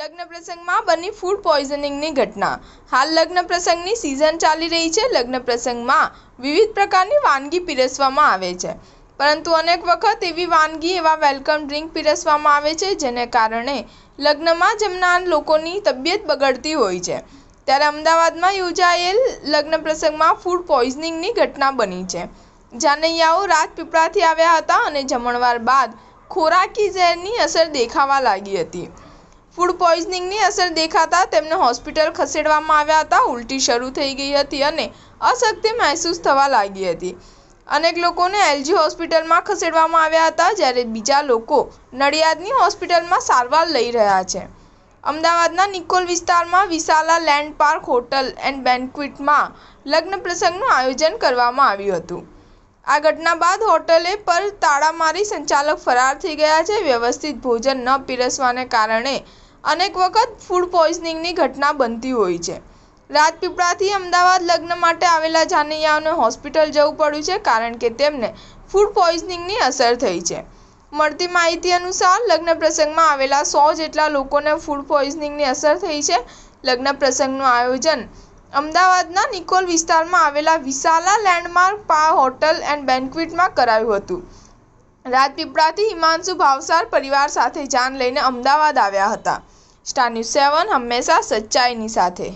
લગ્ન પ્રસંગમાં બની ફૂડ પોઈઝનિંગની ઘટના। હાલ લગ્ન પ્રસંગની સિઝન ચાલી રહી છે। લગ્ન પ્રસંગમાં વિવિધ પ્રકારની વાનગી પીરસવામાં આવે છે, પરંતુ અનેક વખત એવી વાનગી એવા વેલકમ ડ્રિંક પીરસવામાં આવે છે જેને કારણે લગ્નમાં જમનાર લોકોની તબિયત બગડતી હોય છે। ત્યારે અમદાવાદમાં યોજાયેલ લગ્ન પ્રસંગમાં ફૂડ પોઈઝનિંગની ઘટના બની છે। જાનૈયાઓ રાજપીપળાથી આવ્યા હતા અને જમણવાર બાદ ખોરાકી ઝેરની અસર દેખાવા લાગી હતી। ફૂડ પોઈઝનિંગની અસર દેખાતા તેમને હોસ્પિટલ ખસેડવામાં આવ્યા હતા। ઉલટી શરૂ થઈ ગઈ હતી અને અશક્તિ મહેસૂસ થવા લાગી હતી। અનેક લોકોને એલજી હોસ્પિટલમાં ખસેડવામાં આવ્યા હતા, જ્યારે બીજા લોકો નડિયાદની હોસ્પિટલમાં સારવાર લઈ રહ્યા છે। અમદાવાદના નિકોલ વિસ્તારમાં Vishala land park hotel and બેન્ક્વેટમાં લગ્ન પ્રસંગનું આયોજન કરવામાં આવ્યું હતું। આ ઘટના બાદ હોટલે પર તાળા મારી સંચાલક ફરાર થઈ ગયા છે। વ્યવસ્થિત ભોજન ન પીરસવાને કારણે અનેક વખત ફૂડ પોઈઝનિંગની ઘટના બનતી હોય છે। રાજપીપળાથી અમદાવાદ લગ્ન માટે આવેલા જાનૈયાઓને હોસ્પિટલ જવું પડ્યું છે, કારણ કે તેમને ફૂડ પોઈઝનિંગની અસર થઈ છે। મળતી માહિતી અનુસાર લગ્ન પ્રસંગમાં આવેલા 100 જેટલા લોકોને ફૂડ પોઈઝનિંગની અસર થઈ છે। લગ્ન પ્રસંગનું આયોજન અમદાવાદના નિકોલ વિસ્તારમાં આવેલા વિશાલા લેન્ડમાર્ક હોટલ એન્ડ બેન્ક્વેટમાં કરાયું હતું। રાજપીપળાથી હિમાંશુ ભાવસાર પરિવાર સાથે જાન લઈને અમદાવાદ આવ્યા હતા। સ્ટાર ન્યૂઝ 7 હંમેશા સચ્ચાઈની સાથે।